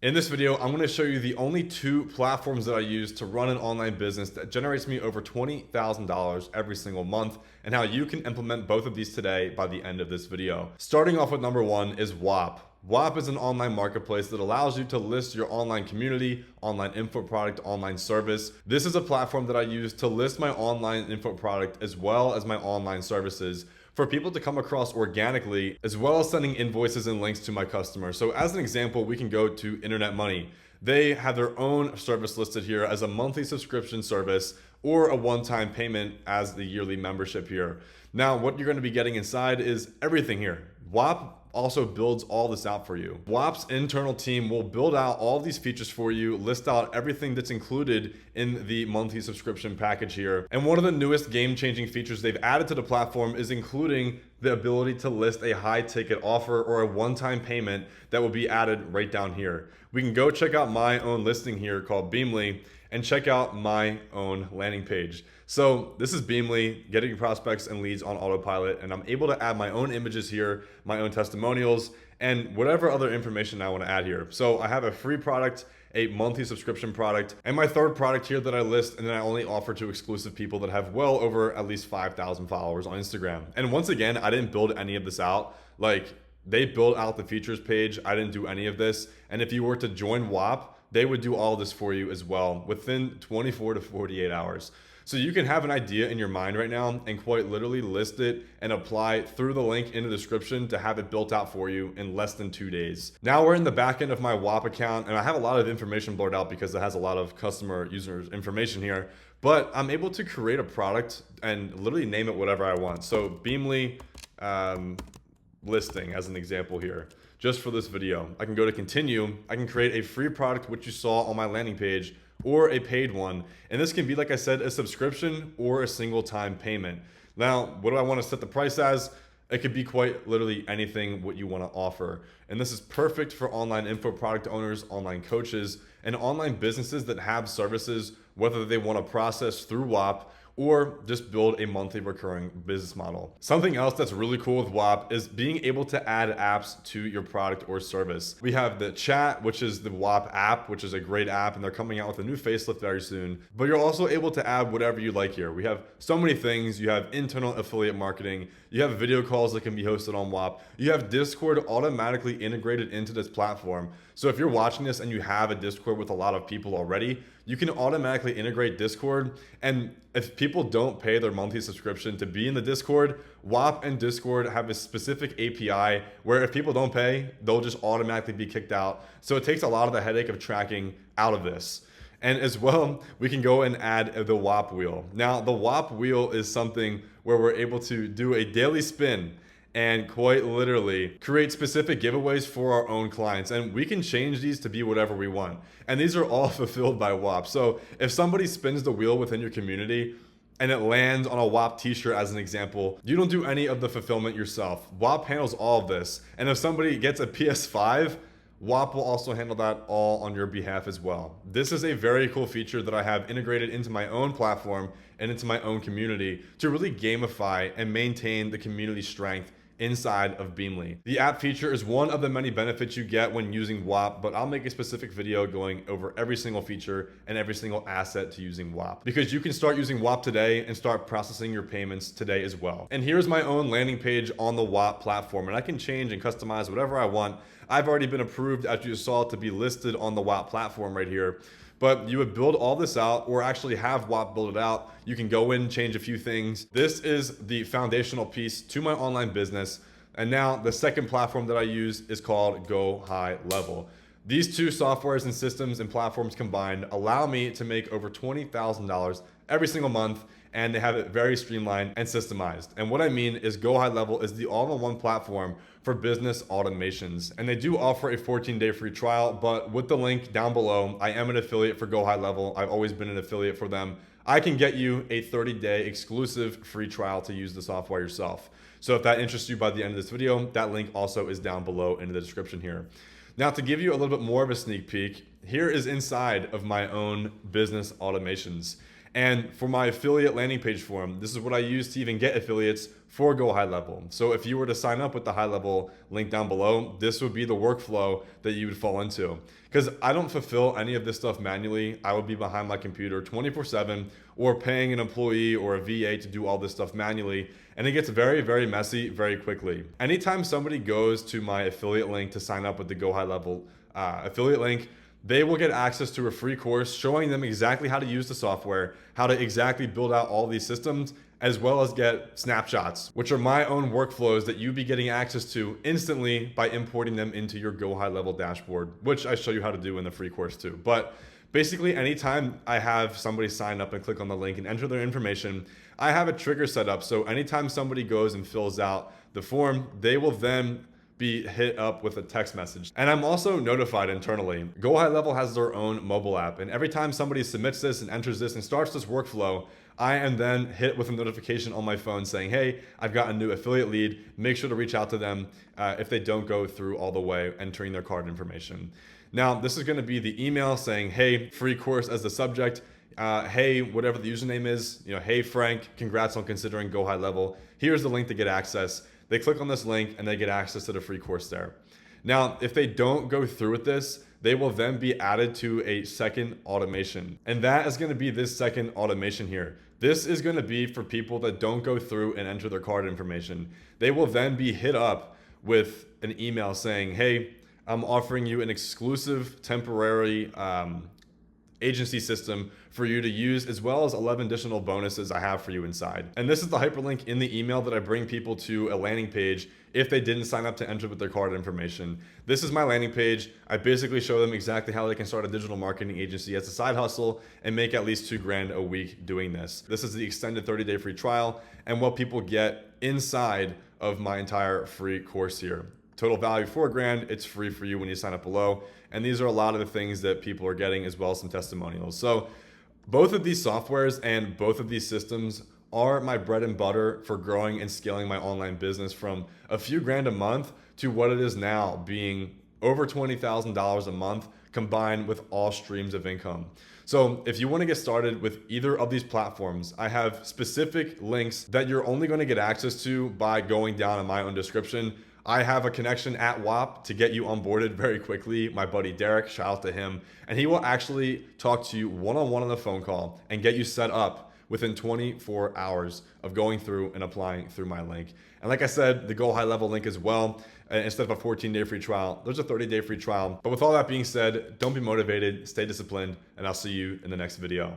In this video, I'm going to show you the only two platforms that I use to run an online business that generates me over $20,000 every single month, and how you can implement both of these today by the end of this video. Starting off with number one is Whop. Whop is an online marketplace that allows you to list your online community, online info product, online service. This is a platform that I use to list my online info product as well as my online services for people to come across organically, as well as sending invoices and links to my customers. So as an example, we can go to Internet Money. They have their own service listed here as a monthly subscription service or a one-time payment as the yearly membership here. Now, what you're going to be getting inside is everything here. Whop also builds all this out for you. Whop's internal team will build out all these features for you, list out everything that's included in the monthly subscription package here. And one of the newest game-changing features they've added to the platform is including the ability to list a high ticket offer or a one-time payment that will be added right down here. We can go check out my own listing here called Beamly and check out my own landing page. So this is Beamly, getting prospects and leads on autopilot, and I'm able to add my own images here, my own testimonials, and whatever other information I want to add here. So I have a free product, a monthly subscription product, and my third product here that I list and then I only offer to exclusive people that have well over at least 5,000 followers on Instagram. And once again, I didn't build any of this out. Like, they built out the features page. I didn't do any of this. And if you were to join Whop, they would do all this for you as well within 24 to 48 hours. So you can have an idea in your mind right now and quite literally list it and apply through the link in the description to have it built out for you in less than 2 days. Now we're in the back end of my Whop account, and I have a lot of information blurred out because it has a lot of customer users information here, but I'm able to create a product and literally name it whatever I want. So Beamly listing as an example here. Just for this video, I can go to continue. I can create a free product, which you saw on my landing page, or a paid one. And this can be, like I said, a subscription or a single time payment. Now, what do I want to set the price as? It could be quite literally anything what you want to offer. And this is perfect for online info product owners, online coaches, and online businesses that have services, whether they want to process through Whop or just build a monthly recurring business model. Something else that's really cool with Whop is being able to add apps to your product or service. We have the chat, which is the Whop app, which is a great app, and they're coming out with a new facelift very soon. But you're also able to add whatever you like here. We have so many things. You have internal affiliate marketing. You have video calls that can be hosted on Whop. You have Discord automatically integrated into this platform. So if you're watching this and you have a Discord with a lot of people already, you can automatically integrate Discord. And if people don't pay their monthly subscription to be in the Discord, Whop and Discord have a specific API where if people don't pay, they'll just automatically be kicked out. So it takes a lot of the headache of tracking out of this. And as well, we can go and add the Whop wheel. Now, the Whop wheel is something where we're able to do a daily spin and quite literally create specific giveaways for our own clients. And we can change these to be whatever we want. And these are all fulfilled by Whop. So if somebody spins the wheel within your community and it lands on a Whop t-shirt as an example, you don't do any of the fulfillment yourself. Whop handles all of this. And if somebody gets a PS5, Whop will also handle that all on your behalf as well. This is a very cool feature that I have integrated into my own platform and into my own community to really gamify and maintain the community strength inside of Beamly. The app feature is one of the many benefits you get when using Whop, but I'll make a specific video going over every single feature and every single asset to using Whop, because you can start using Whop today and start processing your payments today as well. And here's my own landing page on the Whop platform, and I can change and customize whatever I want. I've already been approved, as you saw, to be listed on the Whop platform right here. But you would build all this out, or actually have Whop build it out. You can go in, change a few things. This is the foundational piece to my online business. And now the second platform that I use is called Go High Level. These two softwares and systems and platforms combined allow me to make over $20,000 every single month, and they have it very streamlined and systemized. And what I mean is Go High Level is the all-in-one platform for business automations. And they do offer a 14-day free trial, but with the link down below, I am an affiliate for Go High Level. I've always been an affiliate for them. I can get you a 30-day exclusive free trial to use the software yourself. So if that interests you by the end of this video, that link also is down below in the description here. Now, to give you a little bit more of a sneak peek, here is inside of my own business automations. And for my affiliate landing page form, this is what I use to even get affiliates for Go High Level. So if you were to sign up with the High Level link down below, this would be the workflow that you would fall into. Because I don't fulfill any of this stuff manually. I would be behind my computer 24/7 or paying an employee or a VA to do all this stuff manually. And it gets very, very messy very quickly. Anytime somebody goes to my affiliate link to sign up with the Go High Level affiliate link, they will get access to a free course showing them exactly how to use the software, how to exactly build out all these systems, as well as get snapshots, which are my own workflows that you'll be getting access to instantly by importing them into your Go High Level dashboard, which I show you how to do in the free course too. But basically, anytime I have somebody sign up and click on the link and enter their information, I have a trigger set up. So anytime somebody goes and fills out the form, they will then be hit up with a text message. And I'm also notified internally. Go High Level has their own mobile app. And every time somebody submits this and enters this and starts this workflow, I am then hit with a notification on my phone saying, hey, I've got a new affiliate lead. Make sure to reach out to them if they don't go through all the way entering their card information. Now, this is gonna be the email saying, hey, free course as the subject. Hey, whatever the username is, hey, Frank, congrats on considering Go High Level. Here's the link to get access. They click on this link and they get access to the free course there. Now, if they don't go through with this, they will then be added to a second automation. And that is gonna be this second automation here. This is gonna be for people that don't go through and enter their card information. They will then be hit up with an email saying, hey, I'm offering you an exclusive temporary agency system for you to use, as well as 11 additional bonuses I have for you inside. And this is the hyperlink in the email that I bring people to a landing page if they didn't sign up to enter with their card information. This is my landing page. I basically show them exactly how they can start a digital marketing agency as a side hustle and make at least $2,000 a week doing this. This is the extended 30-day free trial and what people get inside of my entire free course here. Total value $4,000. It's free for you when you sign up below. And these are a lot of the things that people are getting, as well as some testimonials. So both of these softwares and both of these systems are my bread and butter for growing and scaling my online business from a few grand a month to what it is now, being over $20,000 a month combined with all streams of income. So if you want to get started with either of these platforms, I have specific links that you're only going to get access to by going down in my own description. I have a connection at Whop to get you onboarded very quickly. My buddy Derek, shout out to him. And he will actually talk to you one-on-one on a phone call and get you set up within 24 hours of going through and applying through my link. And like I said, the Go High Level link as well. Instead of a 14-day free trial, there's a 30-day free trial. But with all that being said, don't be motivated, stay disciplined, and I'll see you in the next video.